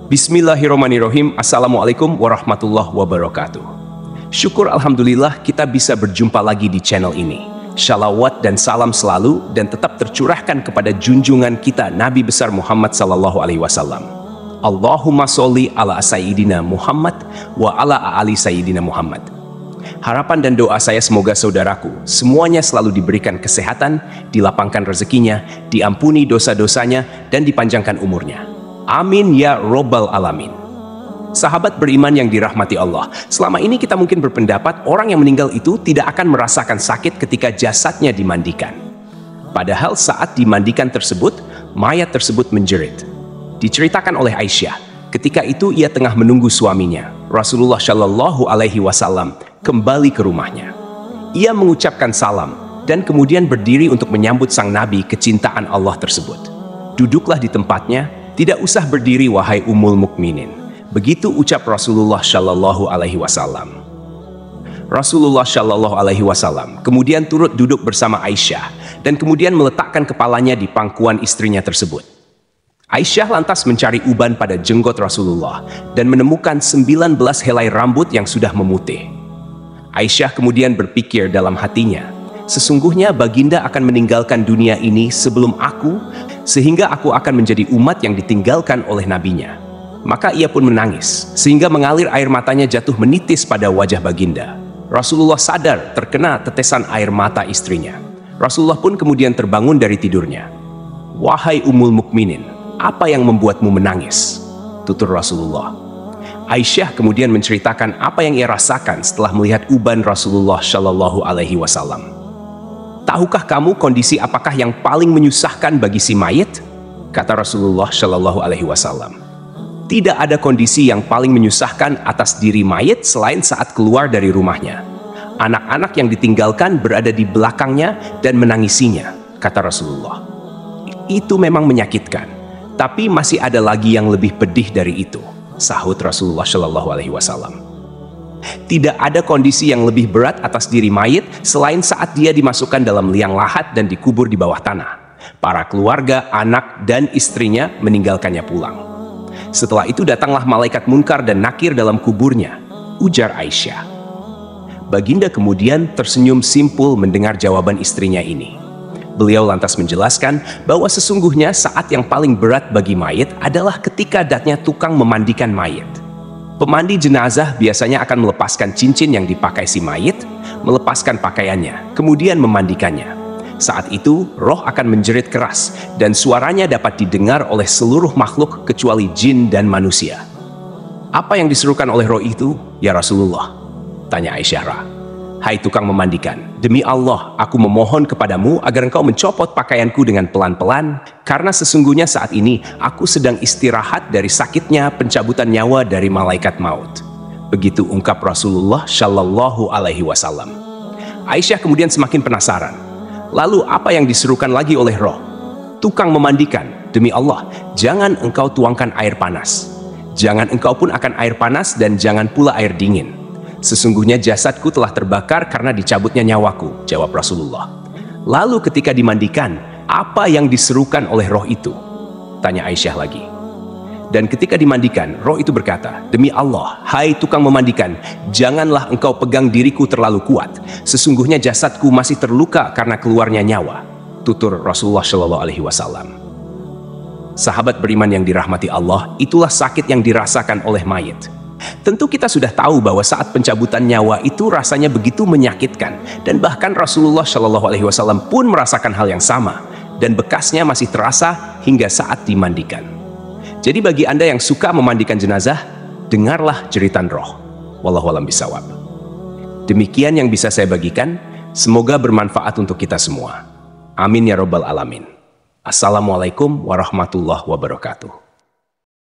Bismillahirrahmanirrahim. Assalamualaikum warahmatullahi wabarakatuh. Syukur alhamdulillah kita bisa berjumpa lagi di channel ini. Shalawat dan salam selalu dan tetap tercurahkan kepada junjungan kita Nabi besar Muhammad sallallahu alaihi wasallam. Allahumma sholli ala sayyidina Muhammad wa ala ali sayyidina Muhammad. Harapan dan doa saya semoga saudaraku semuanya selalu diberikan kesehatan, dilapangkan rezekinya, diampuni dosa-dosanya dan dipanjangkan umurnya. Amin ya robbal alamin. Sahabat beriman yang dirahmati Allah, selama ini kita mungkin berpendapat orang yang meninggal itu tidak akan merasakan sakit ketika jasadnya dimandikan. Padahal saat dimandikan tersebut, mayat tersebut menjerit. Diceritakan oleh Aisyah, ketika itu ia tengah menunggu suaminya, Rasulullah Shallallahu Alaihi Wasallam, kembali ke rumahnya. Ia mengucapkan salam dan kemudian berdiri untuk menyambut sang Nabi kecintaan Allah tersebut. Duduklah di tempatnya, tidak usah berdiri wahai Ummul Mukminin. Begitu ucap Rasulullah Shallallahu Alaihi Wasallam. Rasulullah Shallallahu Alaihi Wasallam kemudian turut duduk bersama Aisyah dan kemudian meletakkan kepalanya di pangkuan istrinya tersebut. Aisyah lantas mencari uban pada jenggot Rasulullah dan menemukan 19 helai rambut yang sudah memutih. Aisyah kemudian berpikir dalam hatinya, sesungguhnya baginda akan meninggalkan dunia ini sebelum aku, sehingga aku akan menjadi umat yang ditinggalkan oleh nabinya. Maka ia pun menangis, sehingga mengalir air matanya jatuh menitis pada wajah baginda. Rasulullah sadar terkena tetesan air mata istrinya. Rasulullah pun kemudian terbangun dari tidurnya. Wahai Ummul Mukminin, apa yang membuatmu menangis? Tutur Rasulullah. Aisyah kemudian menceritakan apa yang ia rasakan setelah melihat uban Rasulullah Shallallahu Alaihi Wasallam. Tahukah kamu kondisi apakah yang paling menyusahkan bagi si mayit? Kata Rasulullah Shallallahu Alaihi Wasallam. Tidak ada kondisi yang paling menyusahkan atas diri mayit selain saat keluar dari rumahnya. Anak-anak yang ditinggalkan berada di belakangnya dan menangisinya, kata Rasulullah. Itu memang menyakitkan, tapi masih ada lagi yang lebih pedih dari itu, sahut Rasulullah Shallallahu Alaihi Wasallam. Tidak ada kondisi yang lebih berat atas diri mayit selain saat dia dimasukkan dalam liang lahat dan dikubur di bawah tanah. Para keluarga, anak, dan istrinya meninggalkannya pulang. Setelah itu datanglah malaikat munkar dan nakir dalam kuburnya, ujar Aisyah. Baginda kemudian tersenyum simpul mendengar jawaban istrinya ini. Beliau lantas menjelaskan bahwa sesungguhnya saat yang paling berat bagi mayit adalah ketika datangnya tukang memandikan mayit. Pemandi jenazah biasanya akan melepaskan cincin yang dipakai si mayit, melepaskan pakaiannya, kemudian memandikannya. Saat itu, roh akan menjerit keras dan suaranya dapat didengar oleh seluruh makhluk kecuali jin dan manusia. Apa yang diserukan oleh roh itu, ya Rasulullah? Tanya Aisyah. Hai tukang memandikan, demi Allah, aku memohon kepadamu agar engkau mencopot pakaianku dengan pelan-pelan, karena sesungguhnya saat ini aku sedang istirahat dari sakitnya pencabutan nyawa dari malaikat maut. Begitu ungkap Rasulullah Shallallahu Alaihi Wasallam. Aisyah kemudian semakin penasaran. Lalu apa yang diserukan lagi oleh roh? Tukang memandikan, demi Allah, jangan engkau tuangkan air panas. Jangan engkau pun akan air panas dan jangan pula air dingin. Sesungguhnya jasadku telah terbakar karena dicabutnya nyawaku, jawab Rasulullah. Lalu ketika dimandikan, apa yang diserukan oleh roh itu? Tanya Aisyah lagi. Dan ketika dimandikan, roh itu berkata, demi Allah, hai tukang memandikan, janganlah engkau pegang diriku terlalu kuat. Sesungguhnya jasadku masih terluka karena keluarnya nyawa. Tutur Rasulullah Shallallahu Alaihi Wasallam. Sahabat beriman yang dirahmati Allah, itulah sakit yang dirasakan oleh mayit. Tentu kita sudah tahu bahwa saat pencabutan nyawa itu rasanya begitu menyakitkan. Dan bahkan Rasulullah Shallallahu Alaihi Wasallam pun merasakan hal yang sama. Dan bekasnya masih terasa hingga saat dimandikan. Jadi bagi Anda yang suka memandikan jenazah, dengarlah jeritan roh. Wallahu a'lam bishawab. Demikian yang bisa saya bagikan, semoga bermanfaat untuk kita semua. Amin ya robbal alamin. Assalamualaikum warahmatullahi wabarakatuh.